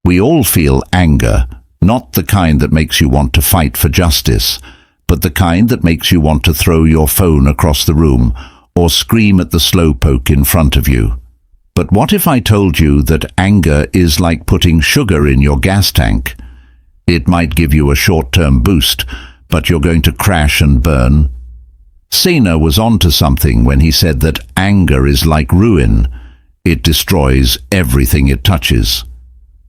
We all feel anger, not the kind that makes you want to fight for justice, but the kind that makes you want to throw your phone across the room or scream at the slowpoke in front of you. But what if I told you that anger is like putting sugar in your gas tank? It might give you a short-term boost, but you're going to crash and burn. Sena was onto something when he said that anger is like ruin. It destroys everything it touches.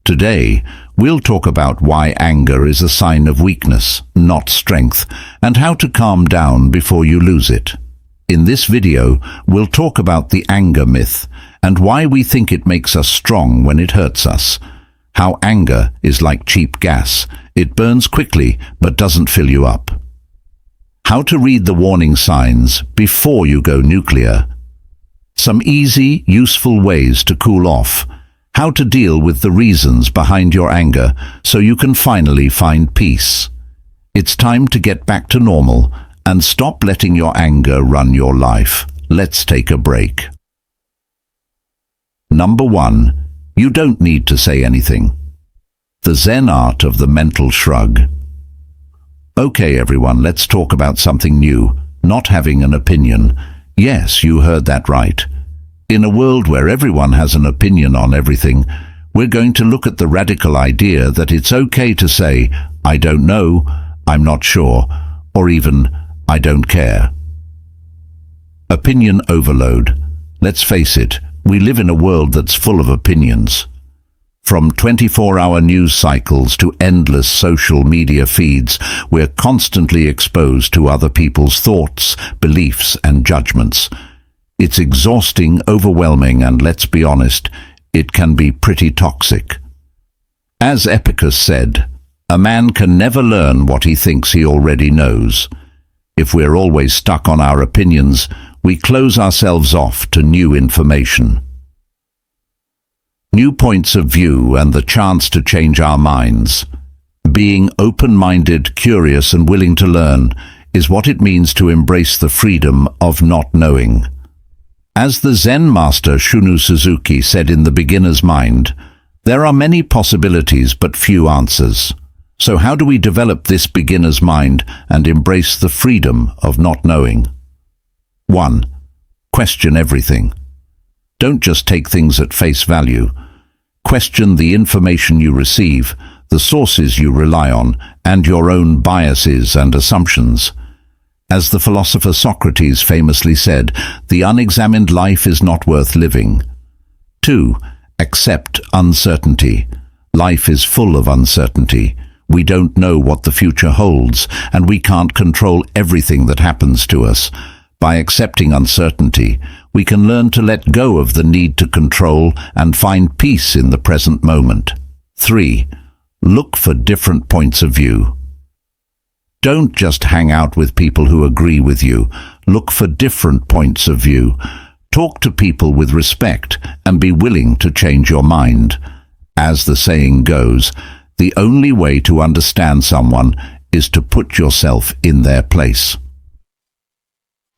Today, we'll talk about why anger is a sign of weakness, not strength, and how to calm down before you lose it. In this video, we'll talk about the anger myth and why we think it makes us strong when it hurts us. How anger is like cheap gas. It burns quickly but doesn't fill you up. How to read the warning signs before you go nuclear. Some easy, useful ways to cool off. How to deal with the reasons behind your anger so you can finally find peace. It's time to get back to normal and stop letting your anger run your life. Let's take a break. Number 1. You don't need to say anything. The Zen art of the mental shrug. Okay, everyone, let's talk about something new. Not having an opinion. Yes, you heard that right. In a world where everyone has an opinion on everything, we're going to look at the radical idea that it's okay to say, I don't know, I'm not sure, or even, I don't care. Opinion overload. Let's face it, we live in a world that's full of opinions. From 24-hour news cycles to endless social media feeds, we're constantly exposed to other people's thoughts, beliefs, and judgments. It's exhausting, overwhelming, and let's be honest, it can be pretty toxic. As Epicurus said, a man can never learn what he thinks he already knows. If we're always stuck on our opinions, we close ourselves off to new information. New points of view and the chance to change our minds. Being open-minded, curious, and willing to learn is what it means to embrace the freedom of not knowing. As the Zen master Shunryu Suzuki said in The Beginner's Mind, there are many possibilities but few answers. So how do we develop this beginner's mind and embrace the freedom of not knowing? 1. Question everything. Don't just take things at face value. Question the information you receive, the sources you rely on, and your own biases and assumptions. As the philosopher Socrates famously said, the unexamined life is not worth living. 2. Accept uncertainty. Life is full of uncertainty. We don't know what the future holds, and we can't control everything that happens to us. By accepting uncertainty, we can learn to let go of the need to control and find peace in the present moment. 3. Look for different points of view. Don't just hang out with people who agree with you. Look for different points of view. Talk to people with respect and be willing to change your mind. As the saying goes, the only way to understand someone is to put yourself in their place.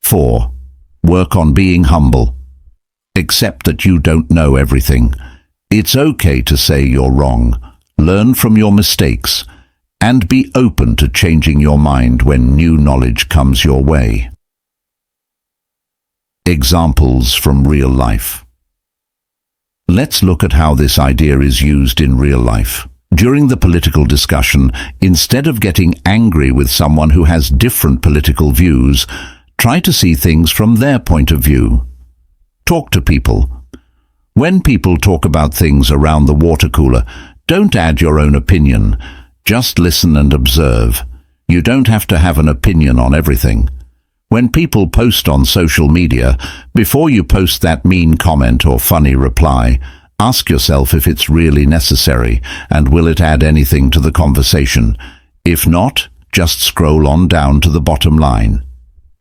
4. Work on being humble. Accept that you don't know everything. It's okay to say you're wrong. Learn from your mistakes and be open to changing your mind when new knowledge comes your way. Examples from real life. Let's look at how this idea is used in real life. During the political discussion, instead of getting angry with someone who has different political views, try to see things from their point of view. Talk to people. When people talk about things around the water cooler, don't add your own opinion. Just listen and observe. You don't have to have an opinion on everything. When people post on social media, before you post that mean comment or funny reply, ask yourself if it's really necessary and will it add anything to the conversation. If not, just scroll on down to the bottom line.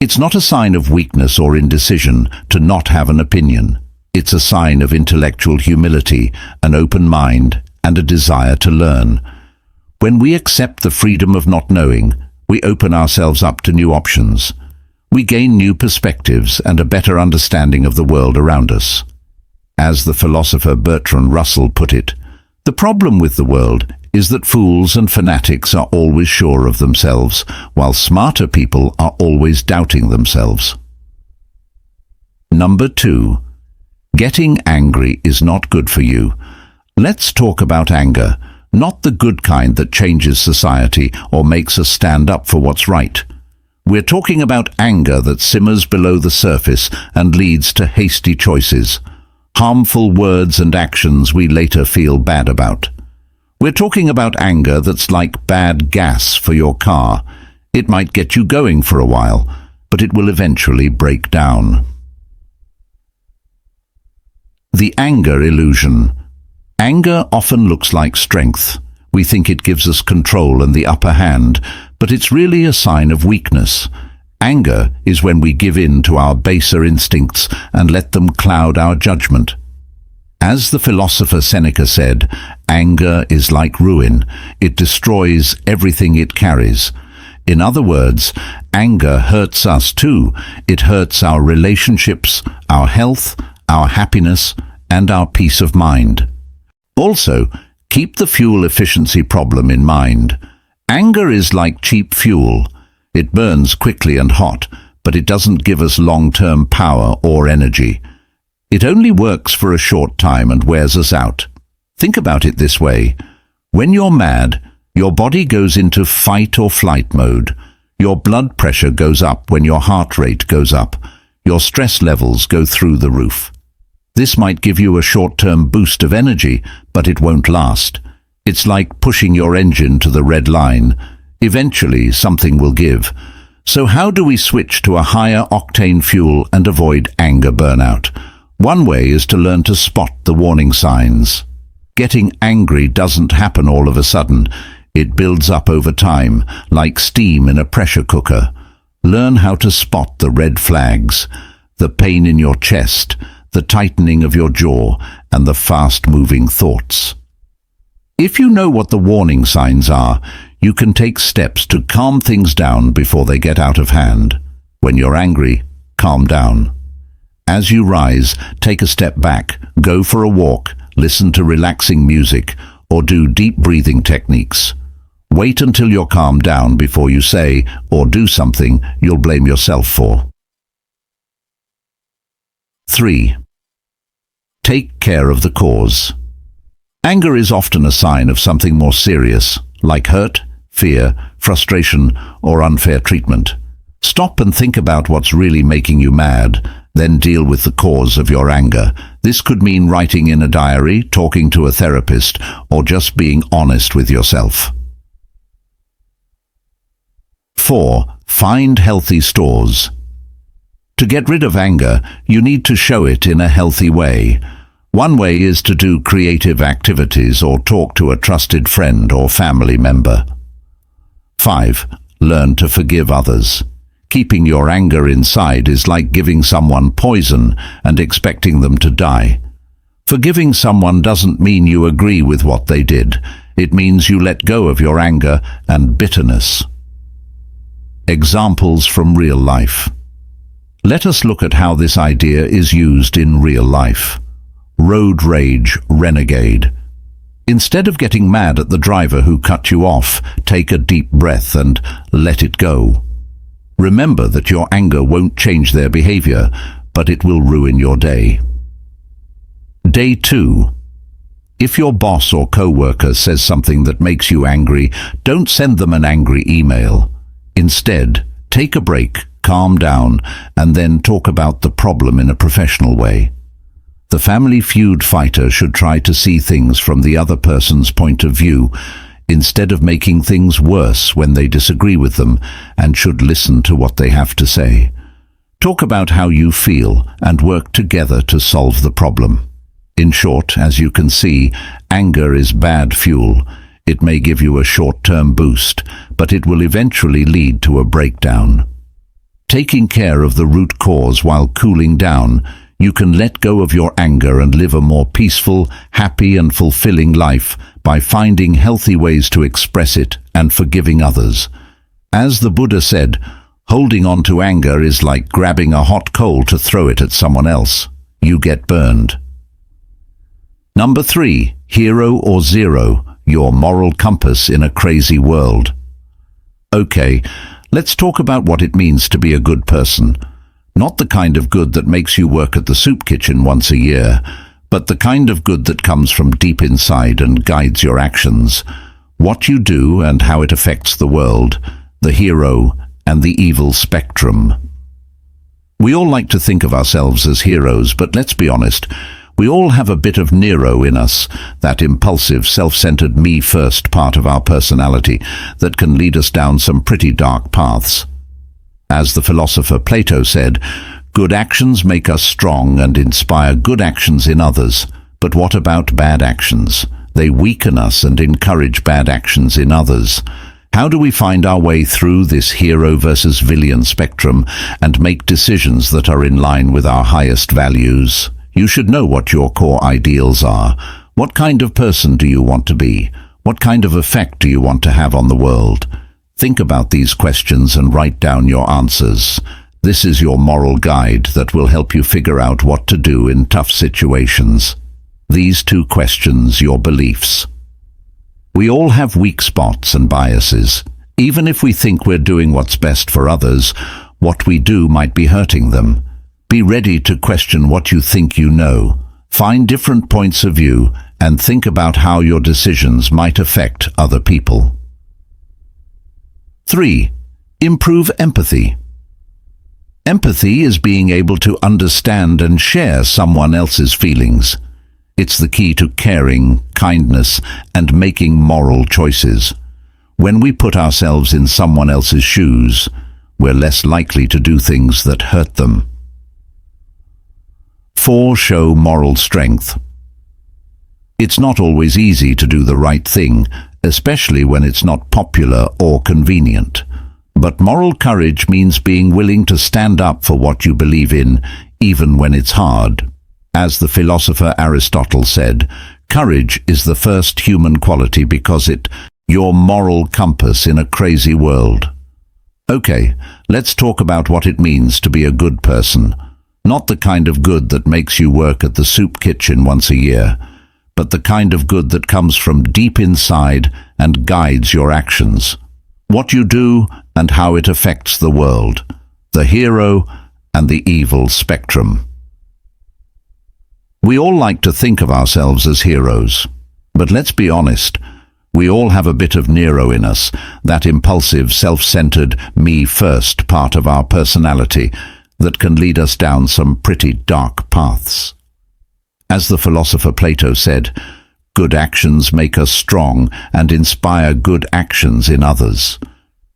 It's not a sign of weakness or indecision to not have an opinion. It's a sign of intellectual humility, an open mind, and a desire to learn. When we accept the freedom of not knowing, we open ourselves up to new options. We gain new perspectives and a better understanding of the world around us. As the philosopher Bertrand Russell put it, The problem with the world is that fools and fanatics are always sure of themselves, while smarter people are always doubting themselves. Number 2. Getting angry is not good for you. Let's talk about anger, not the good kind that changes society or makes us stand up for what's right. We're talking about anger that simmers below the surface and leads to hasty choices, harmful words and actions we later feel bad about. We're talking about anger that's like bad gas for your car. It might get you going for a while, but it will eventually break down. The anger illusion. Anger often looks like strength. We think it gives us control and the upper hand, but it's really a sign of weakness. Anger is when we give in to our baser instincts and let them cloud our judgment. As the philosopher Seneca said, anger is like ruin. It destroys everything it carries. In other words, anger hurts us too. It hurts our relationships, our health, our happiness, and our peace of mind. Also, keep the fuel efficiency problem in mind. Anger is like cheap fuel. It burns quickly and hot, but it doesn't give us long-term power or energy. It only works for a short time and wears us out. Think about it this way. When you're mad, your body goes into fight or flight mode. Your blood pressure goes up when your heart rate goes up. Your stress levels go through the roof. This might give you a short-term boost of energy, but it won't last. It's like pushing your engine to the red line. Eventually, something will give. So how do we switch to a higher octane fuel and avoid anger burnout? One way is to learn to spot the warning signs. Getting angry doesn't happen all of a sudden. It builds up over time, like steam in a pressure cooker. Learn how to spot the red flags, the pain in your chest, the tightening of your jaw, and the fast-moving thoughts. If you know what the warning signs are, you can take steps to calm things down before they get out of hand. When you're angry, calm down. As you rise, take a step back, go for a walk, listen to relaxing music, or do deep breathing techniques. Wait until you're calmed down before you say or do something you'll blame yourself for. 3. Take care of the cause. Anger is often a sign of something more serious, like hurt, fear, frustration, or unfair treatment. Stop and think about what's really making you mad, then deal with the cause of your anger. This could mean writing in a diary, talking to a therapist, or just being honest with yourself. 4. Find healthy stores. To get rid of anger, you need to show it in a healthy way. One way is to do creative activities or talk to a trusted friend or family member. 5. Learn to forgive others. Keeping your anger inside is like giving someone poison and expecting them to die. Forgiving someone doesn't mean you agree with what they did. It means you let go of your anger and bitterness. Examples from real life. Let us look at how this idea is used in real life. Road rage renegade. Instead of getting mad at the driver who cut you off, take a deep breath and let it go. Remember that your anger won't change their behavior, but it will ruin your day. Day 2. If your boss or co-worker says something that makes you angry, don't send them an angry email. Instead, take a break, calm down, and then talk about the problem in a professional way. The family feud fighter should try to see things from the other person's point of view, instead of making things worse when they disagree with them, and should listen to what they have to say. Talk about how you feel and work together to solve the problem. In short, as you can see, anger is bad fuel. It may give you a short-term boost, but it will eventually lead to a breakdown. Taking care of the root cause while cooling down, you can let go of your anger and live a more peaceful, happy and fulfilling life by finding healthy ways to express it and forgiving others. As the Buddha said, holding on to anger is like grabbing a hot coal to throw it at someone else. You get burned. Number 3, hero or zero, your moral compass in a crazy world. Okay, let's talk about what it means to be a good person. Not the kind of good that makes you work at the soup kitchen once a year, but the kind of good that comes from deep inside and guides your actions. What you do and how it affects the world, the hero and the evil spectrum. We all like to think of ourselves as heroes, but let's be honest, we all have a bit of Nero in us, that impulsive, self-centered me-first part of our personality that can lead us down some pretty dark paths. As the philosopher Plato said, good actions make us strong and inspire good actions in others. But what about bad actions? They weaken us and encourage bad actions in others. How do we find our way through this hero versus villain spectrum and make decisions that are in line with our highest values? You should know what your core ideals are. What kind of person do you want to be? What kind of effect do you want to have on the world? Think about these questions and write down your answers. This is your moral guide that will help you figure out what to do in tough situations. These 2 questions, your beliefs. We all have weak spots and biases. Even if we think we're doing what's best for others, what we do might be hurting them. Be ready to question what you think you know. Find different points of view and think about how your decisions might affect other people. 3. Improve empathy. Empathy is being able to understand and share someone else's feelings. It's the key to caring, kindness, and making moral choices. When we put ourselves in someone else's shoes, we're less likely to do things that hurt them. 4. Show moral strength. It's not always easy to do the right thing, especially when it's not popular or convenient. But moral courage means being willing to stand up for what you believe in, even when it's hard. As the philosopher Aristotle said, courage is the first human quality because it's your moral compass in a crazy world. Okay, let's talk about what it means to be a good person. Not the kind of good that makes you work at the soup kitchen once a year, but the kind of good that comes from deep inside and guides your actions. What you do and how it affects the world, the hero and the evil spectrum. We all like to think of ourselves as heroes, but let's be honest, we all have a bit of Nero in us, that impulsive, self-centered, me-first part of our personality that can lead us down some pretty dark paths. As the philosopher Plato said, good actions make us strong and inspire good actions in others.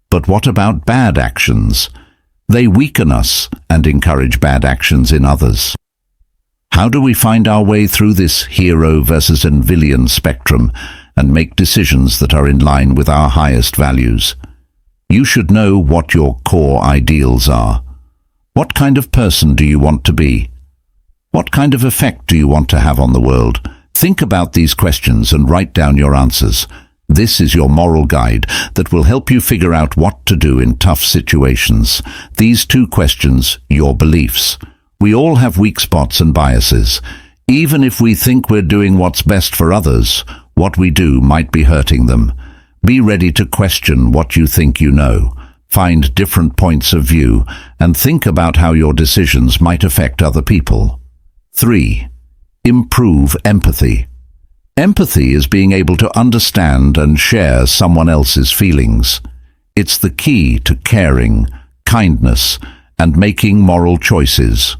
But what about bad actions? They weaken us and encourage bad actions in others. How do we find our way through this hero versus villain spectrum and make decisions that are in line with our highest values? You should know what your core ideals are. What kind of person do you want to be? What kind of effect do you want to have on the world? Think about these questions and write down your answers. This is your moral guide that will help you figure out what to do in tough situations. These 2 questions, your beliefs. We all have weak spots and biases. Even if we think we're doing what's best for others, what we do might be hurting them. Be ready to question what you think you know. Find different points of view and think about how your decisions might affect other people. 3. Improve empathy. Empathy is being able to understand and share someone else's feelings. It's the key to caring, kindness, and making moral choices.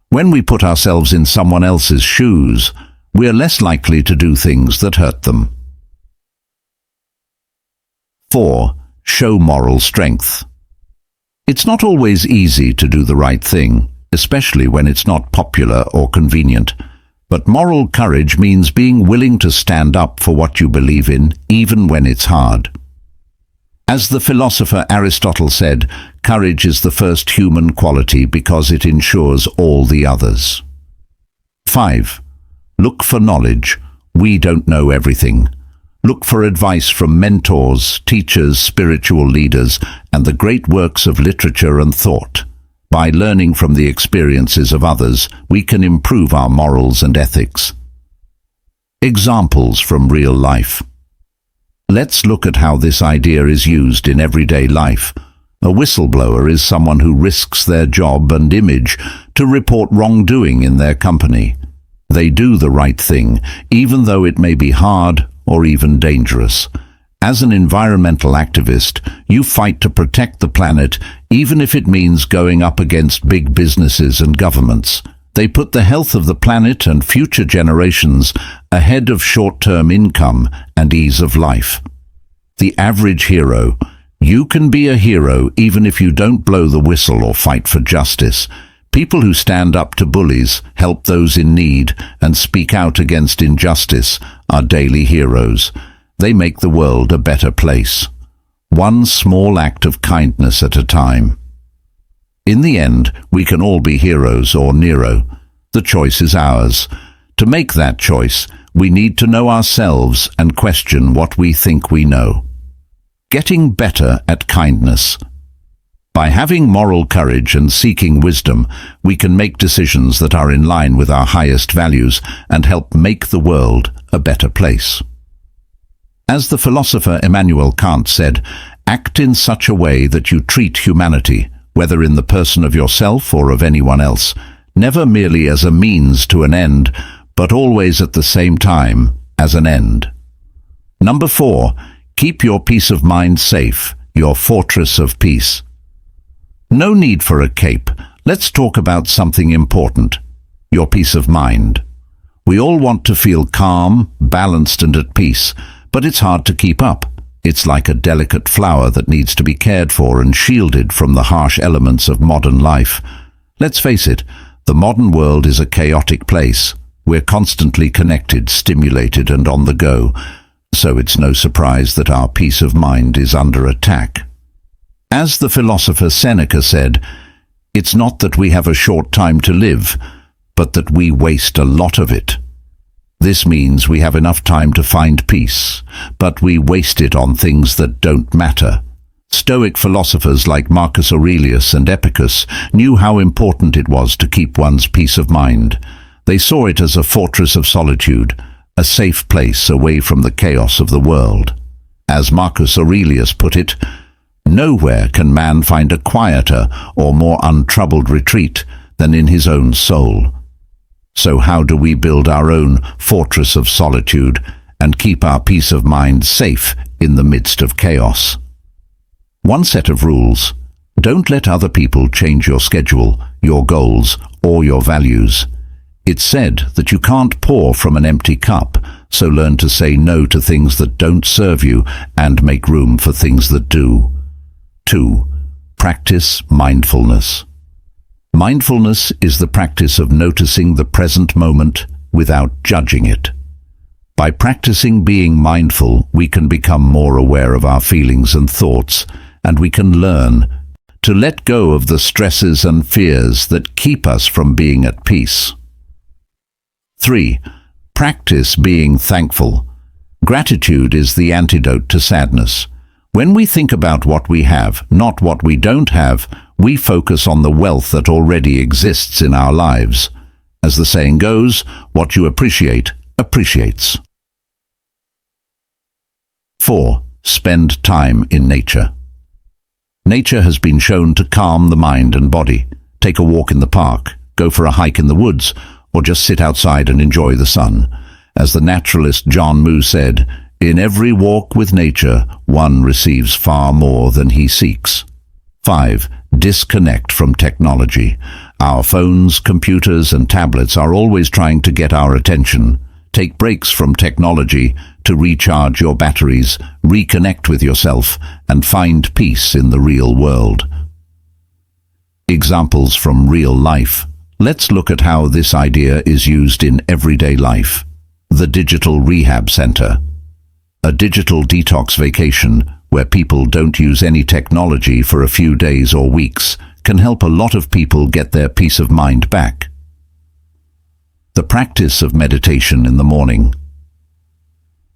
When we put ourselves in someone else's shoes, we're less likely to do things that hurt them. 4. Show moral strength. It's not always easy to do the right thing, especially when it's not popular or convenient. But moral courage means being willing to stand up for what you believe in, even when it's hard. As the philosopher Aristotle said, courage is the first human quality because it ensures all the others. 5. Look for knowledge. We don't know everything. Look for advice from mentors, teachers, spiritual leaders, and the great works of literature and thought. By learning from the experiences of others, we can improve our morals and ethics. Examples from real life. Let's look at how this idea is used in everyday life. A whistleblower is someone who risks their job and image to report wrongdoing in their company. They do the right thing, even though it may be hard or even dangerous. As an environmental activist, you fight to protect the planet, even if it means going up against big businesses and governments. They put the health of the planet and future generations ahead of short-term income and ease of life. The average hero. You can be a hero even if you don't blow the whistle or fight for justice. People who stand up to bullies, help those in need, and speak out against injustice are daily heroes. They make the world a better place. One small act of kindness at a time. In the end, we can all be heroes or Nero. The choice is ours. To make that choice, we need to know ourselves and question what we think we know. Getting better at kindness. By having moral courage and seeking wisdom, we can make decisions that are in line with our highest values and help make the world a better place. As the philosopher Immanuel Kant said, act in such a way that you treat humanity, whether in the person of yourself or of anyone else, never merely as a means to an end, but always at the same time as an end. Number 4. Keep your peace of mind safe, your fortress of peace. No need for a cape. Let's talk about something important. Your peace of mind. We all want to feel calm, balanced and at peace, but it's hard to keep up. It's like a delicate flower that needs to be cared for and shielded from the harsh elements of modern life. Let's face it, the modern world is a chaotic place. We're constantly connected, stimulated and on the go. So it's no surprise that our peace of mind is under attack. As the philosopher Seneca said, it's not that we have a short time to live, but that we waste a lot of it. This means we have enough time to find peace, but we waste it on things that don't matter. Stoic philosophers like Marcus Aurelius and Epicurus knew how important it was to keep one's peace of mind. They saw it as a fortress of solitude, a safe place away from the chaos of the world. As Marcus Aurelius put it, nowhere can man find a quieter or more untroubled retreat than in his own soul. So how do we build our own fortress of solitude and keep our peace of mind safe in the midst of chaos? One set of rules. Don't let other people change your schedule, your goals, or your values. It's said that you can't pour from an empty cup, so learn to say no to things that don't serve you and make room for things that do. 2. Practice mindfulness. Mindfulness is the practice of noticing the present moment without judging it. By practicing being mindful, we can become more aware of our feelings and thoughts, and we can learn to let go of the stresses and fears that keep us from being at peace. 3. Practice being thankful. Gratitude is the antidote to sadness. When we think about what we have, not what we don't have, we focus on the wealth that already exists in our lives. As the saying goes, what you appreciate, appreciates. 4. Spend time in nature. Nature has been shown to calm the mind and body. Take a walk in the park, go for a hike in the woods, or just sit outside and enjoy the sun. As the naturalist John Moo said, in every walk with nature, one receives far more than he seeks. 5. Disconnect from technology. Our phones, computers and tablets are always trying to get our attention. Take breaks from technology to recharge your batteries, reconnect with yourself, and find peace in the real world. Examples from real life. Let's look at how this idea is used in everyday life. The Digital Rehab Center. A digital detox vacation where people don't use any technology for a few days or weeks can help a lot of people get their peace of mind back. The practice of meditation in the morning.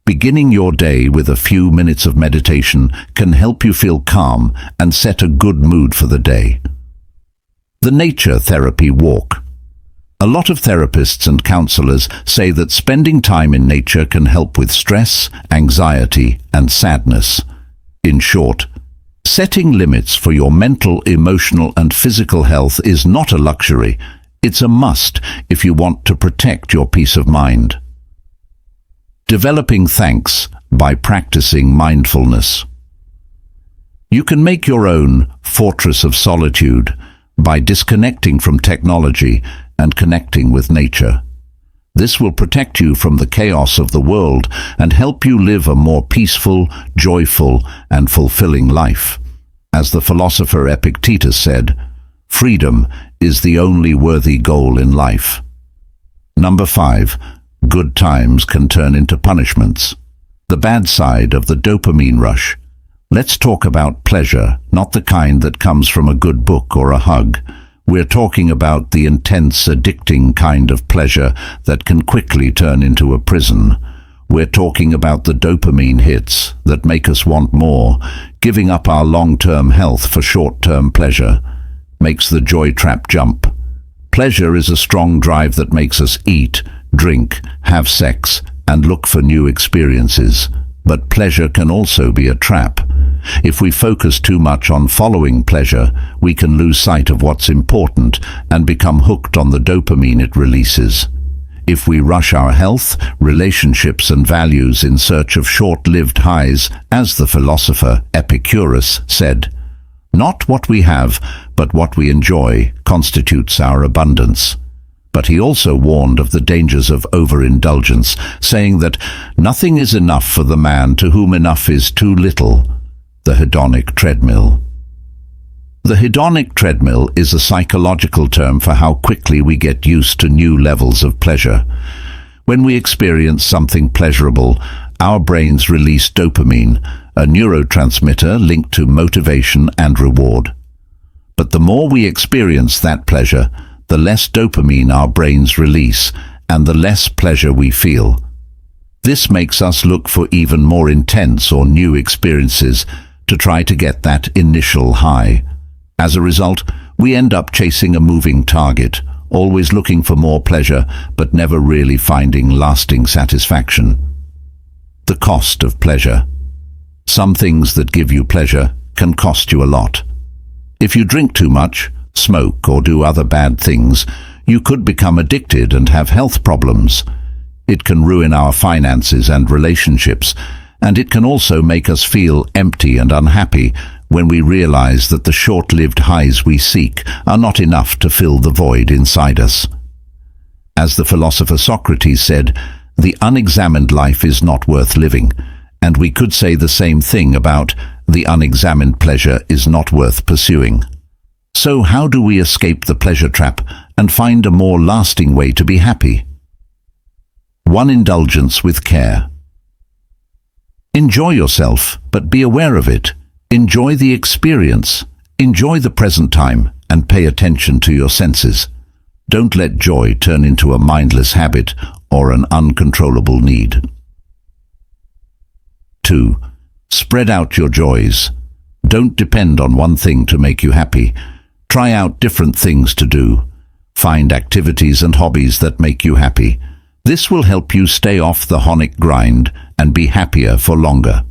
Beginning your day with a few minutes of meditation can help you feel calm and set a good mood for the day. The nature therapy walk. A lot of therapists and counselors say that spending time in nature can help with stress, anxiety, and sadness. In short, setting limits for your mental, emotional, and physical health is not a luxury. It's a must if you want to protect your peace of mind. Developing thanks by practicing mindfulness. You can make your own fortress of solitude by disconnecting from technology and connecting with nature. This will protect you from the chaos of the world and help you live a more peaceful, joyful, and fulfilling life. As the philosopher Epictetus said, freedom is the only worthy goal in life. Number 5. Good times can turn into punishments. The bad side of the dopamine rush. Let's talk about pleasure, not the kind that comes from a good book or a hug. We're talking about the intense, addicting kind of pleasure that can quickly turn into a prison. We're talking about the dopamine hits that make us want more, giving up our long-term health for short-term pleasure. Makes the joy trap jump. Pleasure is a strong drive that makes us eat, drink, have sex, and look for new experiences. But pleasure can also be a trap. If we focus too much on following pleasure, we can lose sight of what's important and become hooked on the dopamine it releases. If we rush our health, relationships, and values in search of short-lived highs, as the philosopher Epicurus said, not what we have, but what we enjoy constitutes our abundance. But he also warned of the dangers of overindulgence, saying that nothing is enough for the man to whom enough is too little. The hedonic treadmill. The hedonic treadmill is a psychological term for how quickly we get used to new levels of pleasure. When we experience something pleasurable, our brains release dopamine, a neurotransmitter linked to motivation and reward. But the more we experience that pleasure, the less dopamine our brains release, and the less pleasure we feel. This makes us look for even more intense or new experiences to try to get that initial high. As a result, we end up chasing a moving target, always looking for more pleasure, but never really finding lasting satisfaction. The cost of pleasure. Some things that give you pleasure can cost you a lot. If you drink too much, smoke, or do other bad things, you could become addicted and have health problems. It can ruin our finances and relationships, and it can also make us feel empty and unhappy when we realize that the short-lived highs we seek are not enough to fill the void inside us. As the philosopher Socrates said, the unexamined life is not worth living, and we could say the same thing about the unexamined pleasure is not worth pursuing. So how do we escape the pleasure trap and find a more lasting way to be happy? 1. Indulgence with care. Enjoy yourself, but be aware of it. Enjoy the experience. Enjoy the present time and pay attention to your senses. Don't let joy turn into a mindless habit or an uncontrollable need. 2. Spread out your joys. Don't depend on one thing to make you happy. Try out different things to do. Find activities and hobbies that make you happy. This will help you stay off the hedonic grind and be happier for longer.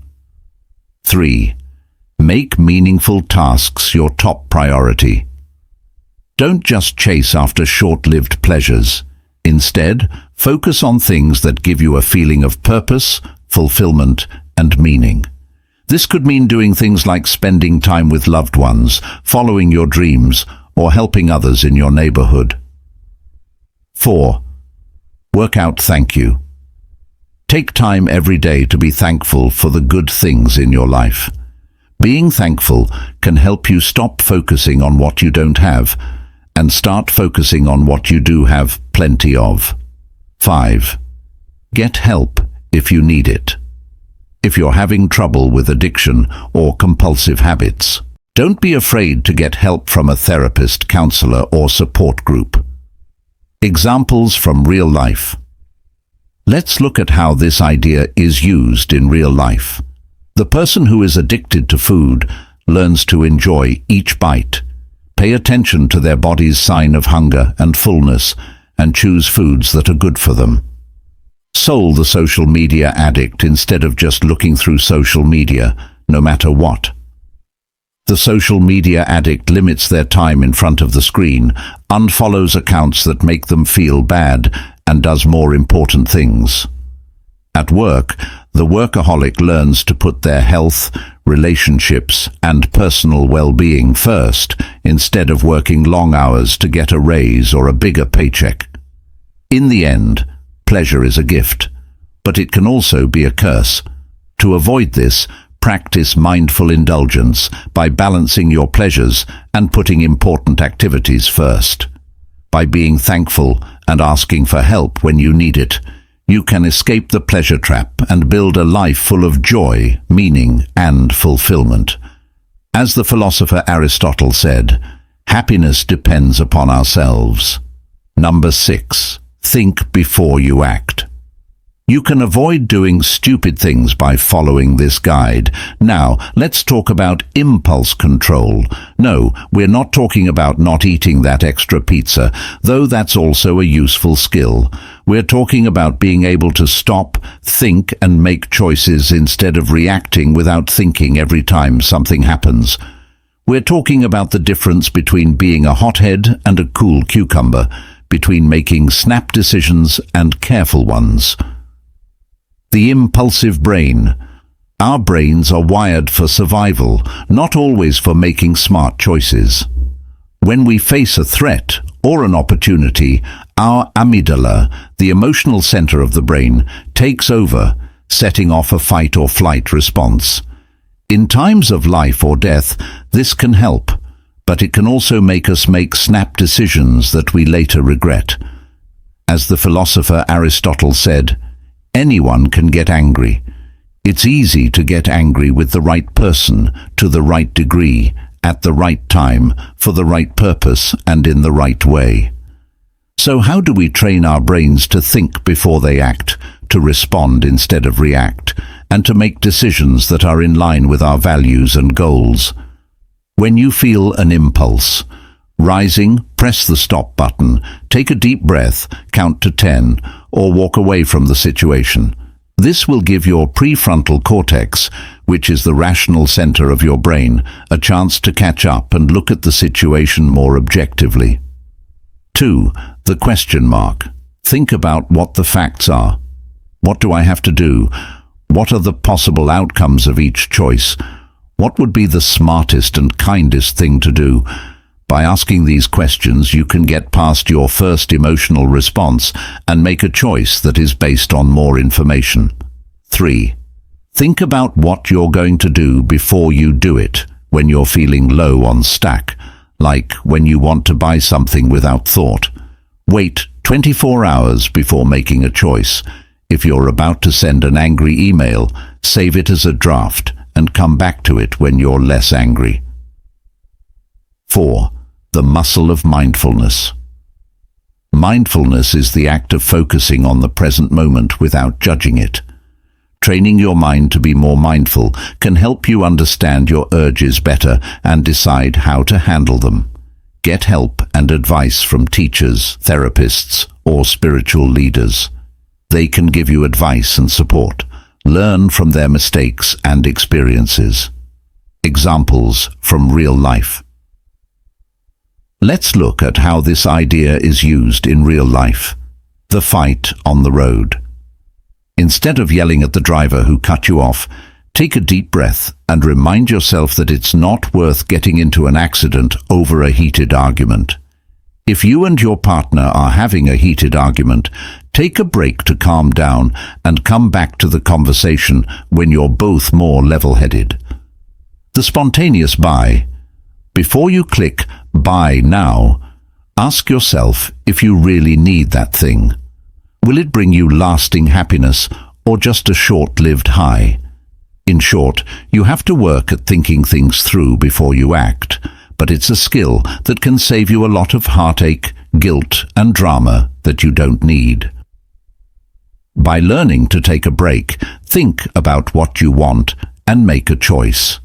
3. Make meaningful tasks your top priority. Don't just chase after short-lived pleasures. Instead, focus on things that give you a feeling of purpose, fulfillment, and meaning. This could mean doing things like spending time with loved ones, following your dreams, or helping others in your neighborhood. 4. Work out thank you. Take time every day to be thankful for the good things in your life. Being thankful can help you stop focusing on what you don't have and start focusing on what you do have plenty of. 5. Get help if you need it. If you're having trouble with addiction or compulsive habits, don't be afraid to get help from a therapist, counselor, or support group. Examples from real life. Let's look at how this idea is used in real life. The person who is addicted to food learns to enjoy each bite, pay attention to their body's sign of hunger and fullness, and choose foods that are good for them. Soul the social media addict instead of just looking through social media, no matter what. The social media addict limits their time in front of the screen, unfollows accounts that make them feel bad, and does more important things. At work, the workaholic learns to put their health, relationships, and personal well-being first, instead of working long hours to get a raise or a bigger paycheck. In the end, pleasure is a gift, but it can also be a curse. To avoid this, practice mindful indulgence by balancing your pleasures and putting important activities first. By being thankful and asking for help when you need it, you can escape the pleasure trap and build a life full of joy, meaning, and fulfillment. As the philosopher Aristotle said, happiness depends upon ourselves. Number 6. Think before you act. You can avoid doing stupid things by following this guide. Now, let's talk about impulse control. No, we're not talking about not eating that extra pizza, though that's also a useful skill. We're talking about being able to stop, think, and make choices instead of reacting without thinking every time something happens. We're talking about the difference between being a hothead and a cool cucumber, between making snap decisions and careful ones. The impulsive brain. Our brains are wired for survival, not always for making smart choices. When we face a threat or an opportunity, our amygdala, the emotional center of the brain, takes over, setting off a fight or flight response. In times of life or death, this can help, but it can also make us make snap decisions that we later regret. As the philosopher Aristotle said, anyone can get angry. It's easy to get angry with the right person, to the right degree, at the right time, for the right purpose, and in the right way. So how do we train our brains to think before they act, to respond instead of react, and to make decisions that are in line with our values and goals? When you feel an impulse rising, press the stop button, take a deep breath, count to 10, or walk away from the situation. This will give your prefrontal cortex, which is the rational center of your brain, a chance to catch up and look at the situation more objectively. 2. The question mark. Think about what the facts are. What do I have to do? What are the possible outcomes of each choice? What would be the smartest and kindest thing to do? By asking these questions, you can get past your first emotional response and make a choice that is based on more information. 3. Think about what you're going to do before you do it when you're feeling low on stack, like when you want to buy something without thought. Wait 24 hours before making a choice. If you're about to send an angry email, save it as a draft and come back to it when you're less angry. 4. The muscle of mindfulness. Mindfulness is the act of focusing on the present moment without judging it. Training your mind to be more mindful can help you understand your urges better and decide how to handle them. Get help and advice from teachers, therapists, or spiritual leaders. They can give you advice and support. Learn from their mistakes and experiences. Examples from real life. Let's look at how this idea is used in real life. The fight on the road. Instead of yelling at the driver who cut you off, take a deep breath and remind yourself that it's not worth getting into an accident over a heated argument. If you and your partner are having a heated argument, take a break to calm down and come back to the conversation when you're both more level-headed. The spontaneous buy. Before you click buy now, ask yourself if you really need that thing. Will it bring you lasting happiness or just a short-lived high? In short, you have to work at thinking things through before you act, but it's a skill that can save you a lot of heartache, guilt, and drama that you don't need. By learning to take a break, think about what you want and make a choice.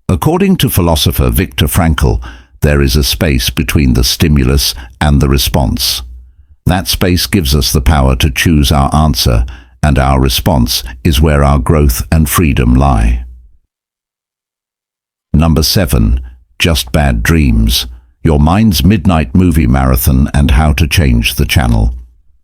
According to philosopher Viktor Frankl, there is a space between the stimulus and the response. That space gives us the power to choose our answer, and our response is where our growth and freedom lie. Number 7. Just bad dreams. Your mind's midnight movie marathon and how to change the channel.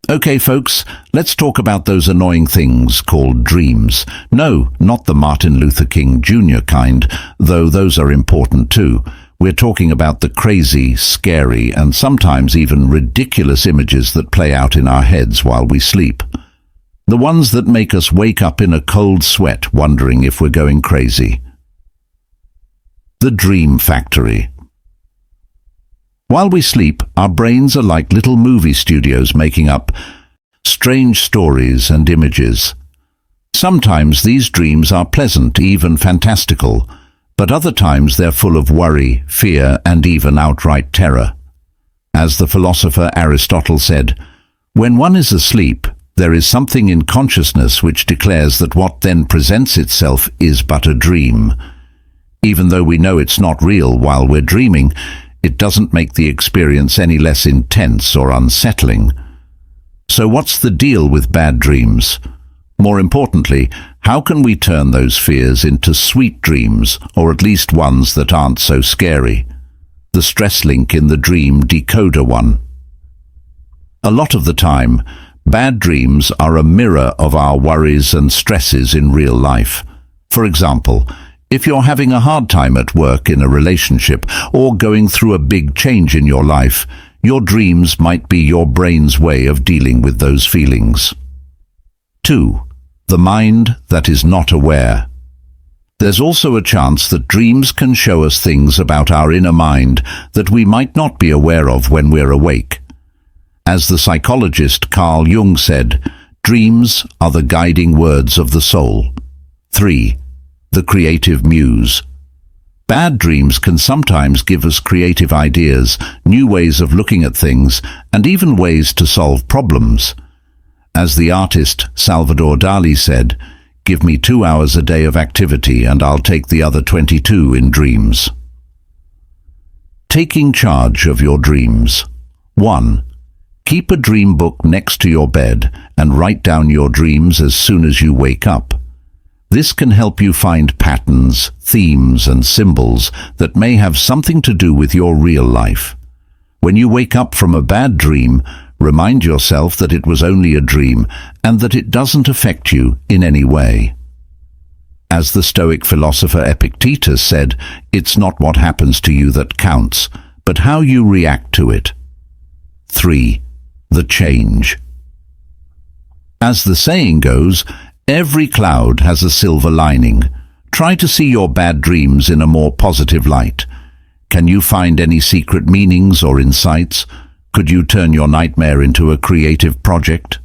Okay, folks, let's talk about those annoying things called dreams. No, not the Martin Luther King Jr. kind, though those are important too. We're talking about the crazy, scary, and sometimes even ridiculous images that play out in our heads while we sleep. The ones that make us wake up in a cold sweat wondering if we're going crazy. The Dream Factory. While we sleep, our brains are like little movie studios making up strange stories and images. Sometimes these dreams are pleasant, even fantastical, but other times they're full of worry, fear, and even outright terror. As the philosopher Aristotle said, "When one is asleep, there is something in consciousness which declares that what then presents itself is but a dream." Even though we know it's not real while we're dreaming, it doesn't make the experience any less intense or unsettling. So what's the deal with bad dreams? More importantly, how can we turn those fears into sweet dreams, or at least ones that aren't so scary? The stress link in the Dream Decoder 1. A lot of the time, bad dreams are a mirror of our worries and stresses in real life. For example, if you're having a hard time at work, in a relationship, or going through a big change in your life, your dreams might be your brain's way of dealing with those feelings. 2. The mind that is not aware. There's also a chance that dreams can show us things about our inner mind that we might not be aware of when we're awake. As the psychologist Carl Jung said, dreams are the guiding words of the soul. 3. The creative muse. Bad dreams can sometimes give us creative ideas, new ways of looking at things, and even ways to solve problems. As the artist Salvador Dali said, "Give me 2 hours a day of activity and I'll take the other 22 in dreams." Taking charge of your dreams. 1. Keep a dream book next to your bed and write down your dreams as soon as you wake up. This can help you find patterns, themes, and symbols that may have something to do with your real life. When you wake up from a bad dream, remind yourself that it was only a dream and that it doesn't affect you in any way. As the Stoic philosopher Epictetus said, "It's not what happens to you that counts, but how you react to it." 3. The change. As the saying goes, every cloud has a silver lining. Try to see your bad dreams in a more positive light. Can you find any secret meanings or insights? Could you turn your nightmare into a creative project?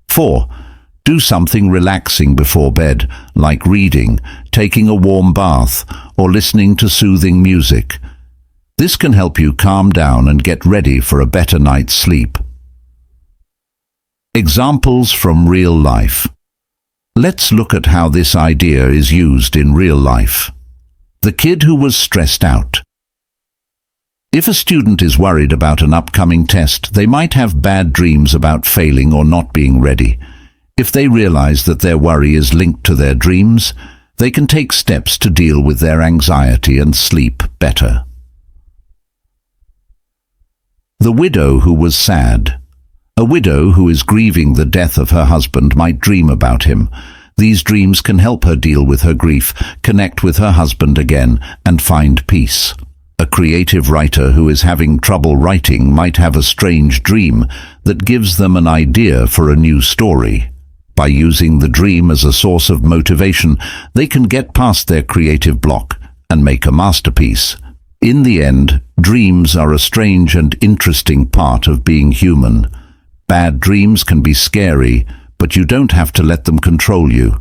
4. Do something relaxing before bed, like reading, taking a warm bath, or listening to soothing music. This can help you calm down and get ready for a better night's sleep. Examples from real life. Let's look at how this idea is used in real life. The kid who was stressed out. If a student is worried about an upcoming test, they might have bad dreams about failing or not being ready. If they realize that their worry is linked to their dreams, they can take steps to deal with their anxiety and sleep better. The widow who was sad. A widow who is grieving the death of her husband might dream about him. These dreams can help her deal with her grief, connect with her husband again, and find peace. A creative writer who is having trouble writing might have a strange dream that gives them an idea for a new story. By using the dream as a source of motivation, they can get past their creative block and make a masterpiece. In the end, dreams are a strange and interesting part of being human. Bad dreams can be scary, but you don't have to let them control you.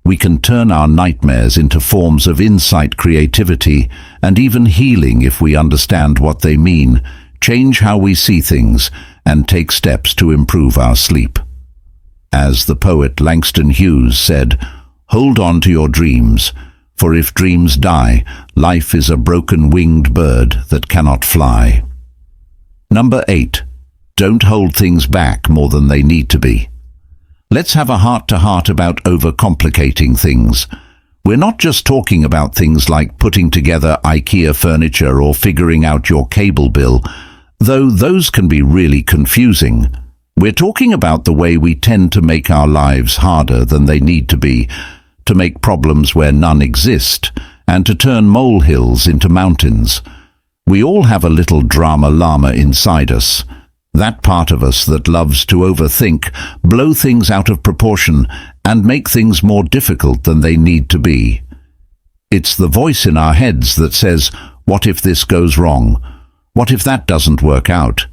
We can turn our nightmares into forms of insight, creativity, and even healing if we understand what they mean, change how we see things, and take steps to improve our sleep. As the poet Langston Hughes said, "Hold on to your dreams, for if dreams die, life is a broken-winged bird that cannot fly." Number 8. Don't hold things back more than they need to be. Let's have a heart-to-heart about overcomplicating things. We're not just talking about things like putting together IKEA furniture or figuring out your cable bill, though those can be really confusing. We're talking about the way we tend to make our lives harder than they need to be, to make problems where none exist, and to turn molehills into mountains. We all have a little drama llama inside us, that part of us that loves to overthink, blow things out of proportion, and make things more difficult than they need to be. It's the voice in our heads that says, what if this goes wrong? What if that doesn't work out?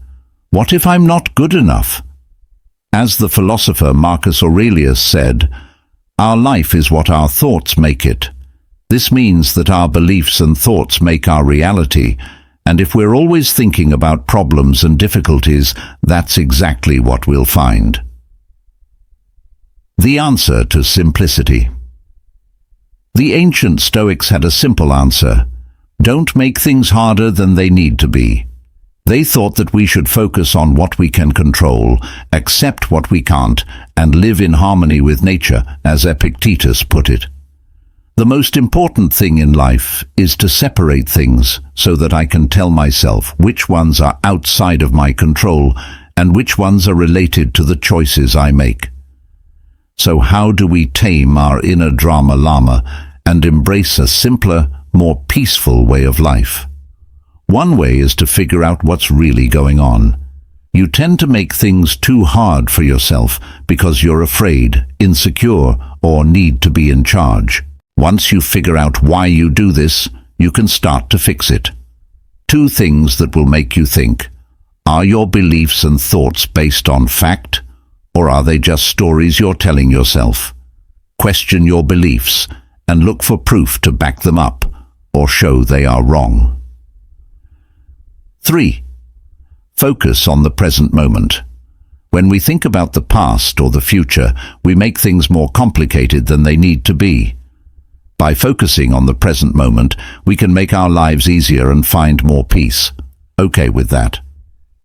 What if I'm not good enough? As the philosopher Marcus Aurelius said, our life is what our thoughts make it. This means that our beliefs and thoughts make our reality, and if we're always thinking about problems and difficulties, that's exactly what we'll find. The answer to simplicity. The ancient Stoics had a simple answer. Don't make things harder than they need to be. They thought that we should focus on what we can control, accept what we can't, and live in harmony with nature, as Epictetus put it. The most important thing in life is to separate things so that I can tell myself which ones are outside of my control and which ones are related to the choices I make. So how do we tame our inner drama llama and embrace a simpler, more peaceful way of life? One way is to figure out what's really going on. You tend to make things too hard for yourself because you're afraid, insecure, or need to be in charge. Once you figure out why you do this, you can start to fix it. 2 things that will make you think. Are your beliefs and thoughts based on fact, or are they just stories you're telling yourself? Question your beliefs and look for proof to back them up or show they are wrong. 3. Focus on the present moment. When we think about the past or the future, we make things more complicated than they need to be. By focusing on the present moment, we can make our lives easier and find more peace. Okay with that.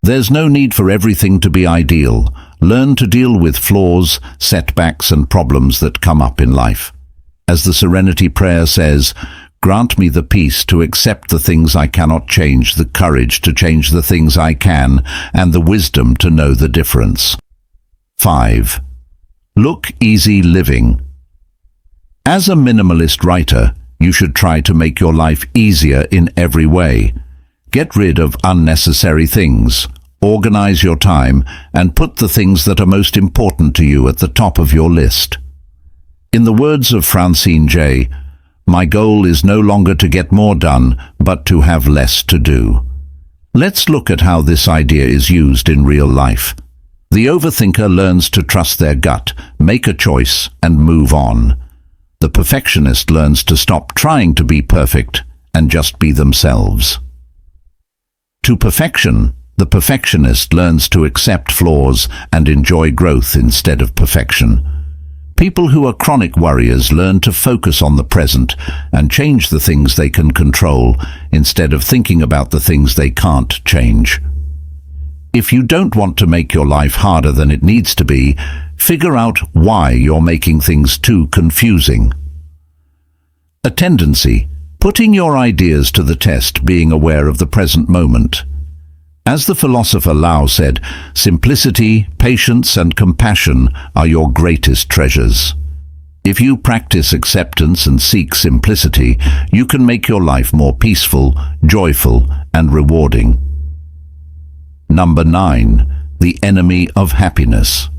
There's no need for everything to be ideal. Learn to deal with flaws, setbacks, and problems that come up in life. As the Serenity Prayer says, grant me the peace to accept the things I cannot change, the courage to change the things I can, and the wisdom to know the difference. 5. Look easy living. As a minimalist writer, you should try to make your life easier in every way. Get rid of unnecessary things, organize your time, and put the things that are most important to you at the top of your list. In the words of Francine J., my goal is no longer to get more done, but to have less to do. Let's look at how this idea is used in real life. The overthinker learns to trust their gut, make a choice, and move on. The perfectionist learns to stop trying to be perfect and just be themselves. To perfection, the perfectionist learns to accept flaws and enjoy growth instead of perfection. People who are chronic worriers learn to focus on the present and change the things they can control instead of thinking about the things they can't change. If you don't want to make your life harder than it needs to be, figure out why you're making things too confusing. A tendency, putting your ideas to the test, being aware of the present moment. As the philosopher Lao said, simplicity, patience, and compassion are your greatest treasures. If you practice acceptance and seek simplicity, you can make your life more peaceful, joyful, and rewarding. Number 9. The enemy of happiness.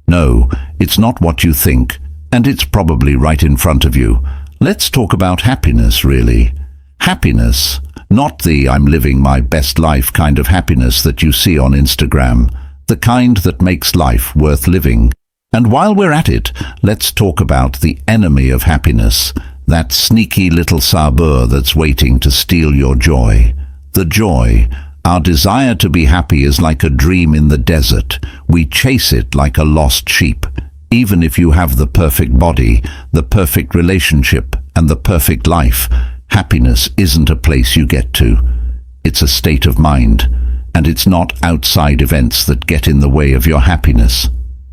No, it's not what you think, and it's probably right in front of you. Let's talk about happiness, really. Happiness, not the I'm living my best life kind of happiness that you see on Instagram, the kind that makes life worth living. And while we're at it, let's talk about the enemy of happiness, that sneaky little sabur that's waiting to steal your joy. The joy. Our desire to be happy is like a dream in the desert. We chase it like a lost sheep. Even if you have the perfect body, the perfect relationship, and the perfect life, happiness isn't a place you get to. It's a state of mind. and it's not outside events that get in the way of your happiness.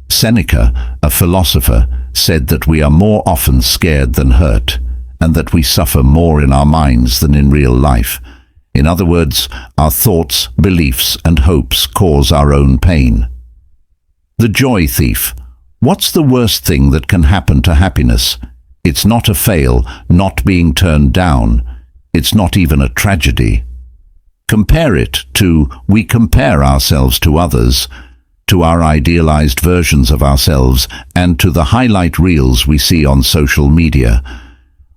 Seneca, a philosopher, said that we are more often scared than hurt, and that we suffer more in our minds than in real life. In other words, our thoughts, beliefs, and hopes cause our own pain. The joy thief. What's the worst thing that can happen to happiness? It's not a fail, not being turned down. It's not even a tragedy. Compare it to we compare ourselves to others, to our idealized versions of ourselves, and to the highlight reels we see on social media.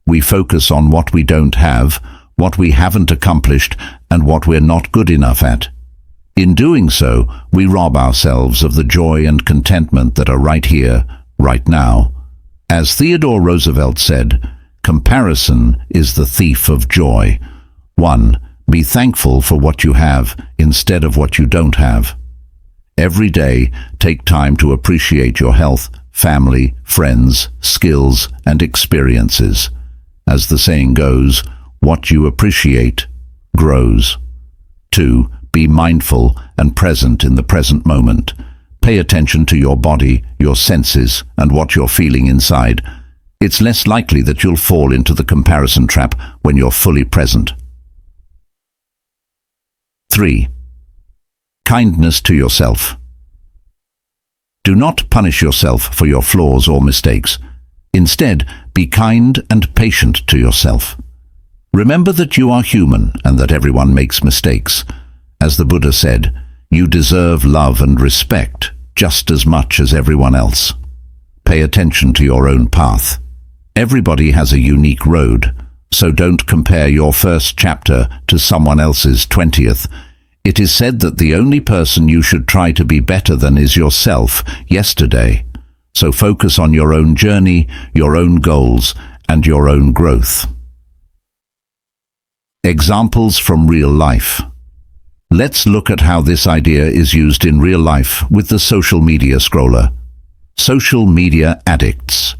We focus on what we don't have, what we haven't accomplished, and what we're not good enough at. In doing so, we rob ourselves of the joy and contentment that are right here, right now. As Theodore Roosevelt said, comparison is the thief of joy. 1. Be thankful for what you have instead of what you don't have. Every day, take time to appreciate your health, family, friends, skills, and experiences. As the saying goes, what you appreciate grows. 2. Be mindful and present in the present moment. Pay attention to your body, your senses, and what you're feeling inside. It's less likely that you'll fall into the comparison trap when you're fully present. 3. Kindness to yourself. Do not punish yourself for your flaws or mistakes. Instead, be kind and patient to yourself. Remember that you are human and that everyone makes mistakes. As the Buddha said, you deserve love and respect just as much as everyone else. Pay attention to your own path. Everybody has a unique road, so don't compare your first chapter to someone else's 20th. It is said that the only person you should try to be better than is yourself yesterday. So focus on your own journey, your own goals, and your own growth. Examples from real life. Let's look at how this idea is used in real life with the social media scroller. Social media addicts.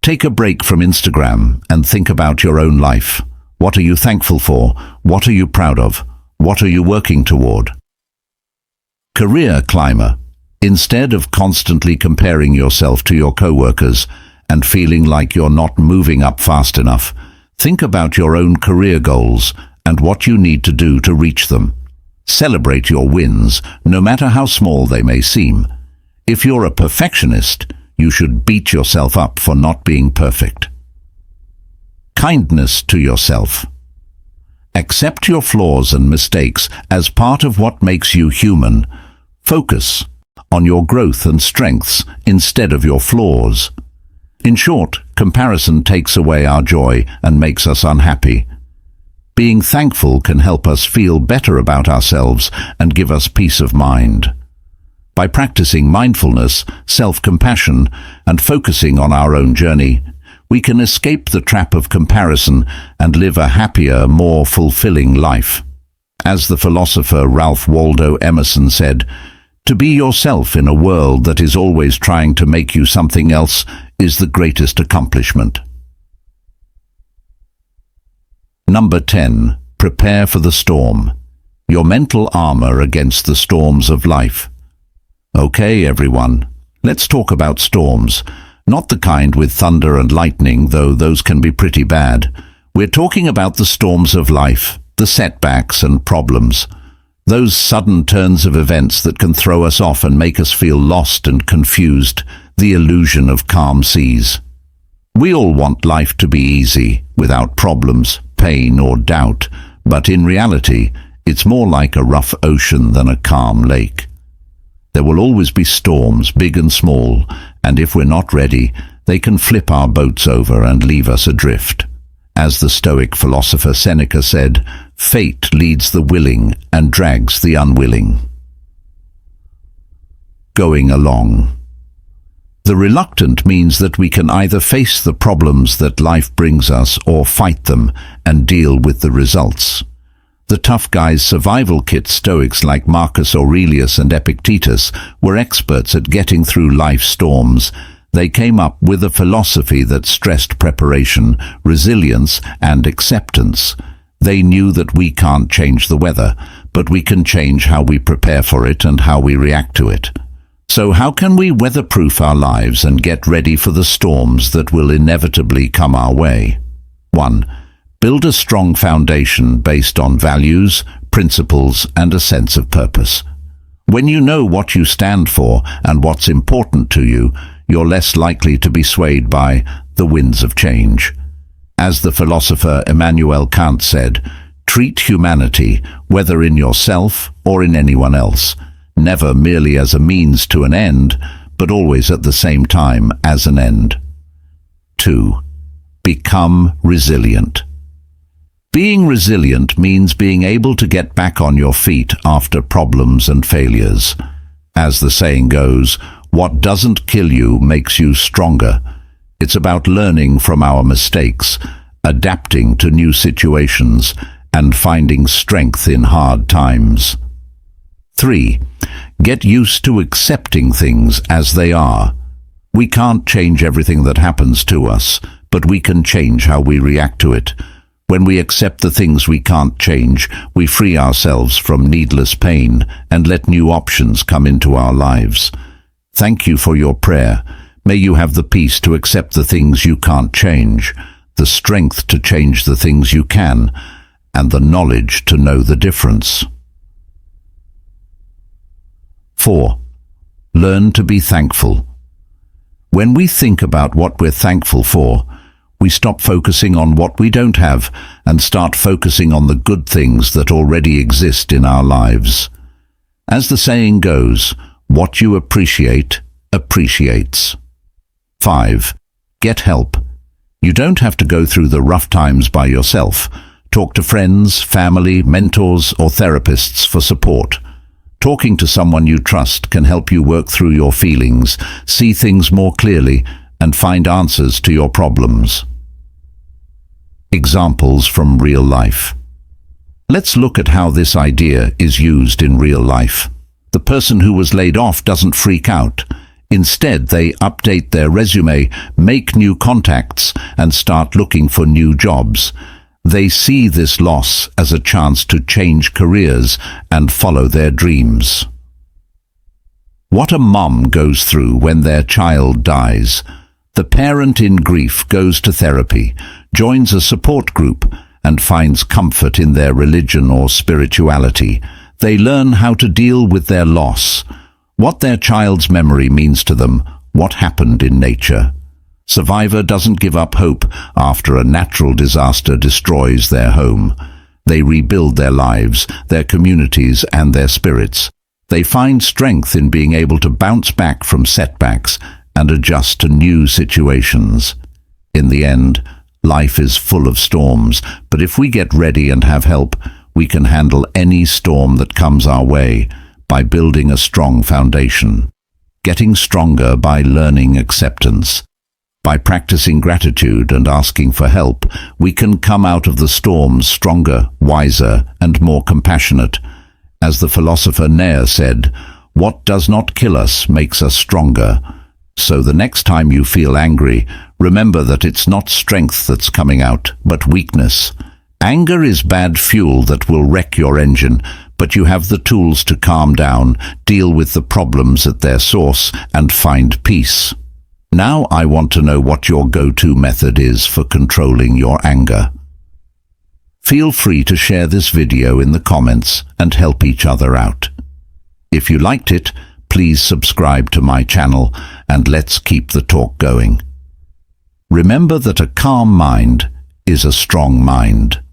Take a break from Instagram and think about your own life. What are you thankful for? What are you proud of? What are you working toward? Career climber. Instead of constantly comparing yourself to your coworkers and feeling like you're not moving up fast enough, think about your own career goals and what you need to do to reach them. Celebrate your wins, no matter how small they may seem. If you're a perfectionist, you should beat yourself up for not being perfect. Kindness to yourself. Accept your flaws and mistakes as part of what makes you human. Focus on your growth and strengths instead of your flaws. In short, comparison takes away our joy and makes us unhappy. Being thankful can help us feel better about ourselves and give us peace of mind. By practicing mindfulness, self-compassion, and focusing on our own journey, we can escape the trap of comparison and live a happier, more fulfilling life. As the philosopher Ralph Waldo Emerson said, to be yourself in a world that is always trying to make you something else is the greatest accomplishment. Number 10. Prepare for the storm. Your mental armor against the storms of life. Okay, everyone, let's talk about storms. Not the kind with thunder and lightning, though those can be pretty bad. We're talking about the storms of life, the setbacks and problems. Those sudden turns of events that can throw us off and make us feel lost and confused, the illusion of calm seas. We all want life to be easy, without problems, pain or doubt, but in reality, it's more like a rough ocean than a calm lake. There will always be storms, big and small, and if we're not ready, they can flip our boats over and leave us adrift. As the Stoic philosopher Seneca said, fate leads the willing and drags the unwilling. Going along. The reluctant means that we can either face the problems that life brings us or fight them and deal with the results. The tough guy's survival kit Stoics like Marcus Aurelius and Epictetus were experts at getting through life's storms. They came up with a philosophy that stressed preparation, resilience, and acceptance. They knew that we can't change the weather, but we can change how we prepare for it and how we react to it. So how can we weatherproof our lives and get ready for the storms that will inevitably come our way? 1. Build a strong foundation based on values, principles, and a sense of purpose. When you know what you stand for and what's important to you, you're less likely to be swayed by the winds of change. As the philosopher Immanuel Kant said, treat humanity, whether in yourself or in anyone else, never merely as a means to an end, but always at the same time as an end. 2. Become resilient. Being resilient means being able to get back on your feet after problems and failures. As the saying goes, what doesn't kill you makes you stronger. It's about learning from our mistakes, adapting to new situations, and finding strength in hard times. 3. Get used to accepting things as they are. We can't change everything that happens to us, but we can change how we react to it. When we accept the things we can't change, we free ourselves from needless pain and let new options come into our lives. Thank you for your prayer. May you have the peace to accept the things you can't change, the strength to change the things you can, and the knowledge to know the difference. 4. Learn to be thankful. When we think about what we're thankful for, we stop focusing on what we don't have and start focusing on the good things that already exist in our lives. As the saying goes, what you appreciate appreciates. 5. Get help. You don't have to go through the rough times by yourself. Talk to friends, family, mentors, or therapists for support. Talking to someone you trust can help you work through your feelings, see things more clearly, and find answers to your problems. Examples from real life. Let's look at how this idea is used in real life. The person who was laid off doesn't freak out. Instead, they update their resume, make new contacts, and start looking for new jobs. They see this loss as a chance to change careers and follow their dreams. What a mom goes through when their child dies. The parent in grief goes to therapy, joins a support group, and finds comfort in their religion or spirituality. They learn how to deal with their loss, what their child's memory means to them, what happened in nature. Survivor doesn't give up hope after a natural disaster destroys their home. They rebuild their lives, their communities, and their spirits. They find strength in being able to bounce back from setbacks and adjust to new situations. In the end, life is full of storms, but if we get ready and have help, we can handle any storm that comes our way by building a strong foundation. Getting stronger by learning acceptance. By practicing gratitude and asking for help, we can come out of the storms stronger, wiser, and more compassionate. As the philosopher Nair said, what does not kill us makes us stronger. So the next time you feel angry, remember that it's not strength that's coming out, but weakness. Anger is bad fuel that will wreck your engine, but you have the tools to calm down, deal with the problems at their source, and find peace. Now I want to know what your go-to method is for controlling your anger. Feel free to share this video in the comments and help each other out. If you liked it, please subscribe to my channel and let's keep the talk going. Remember that a calm mind is a strong mind.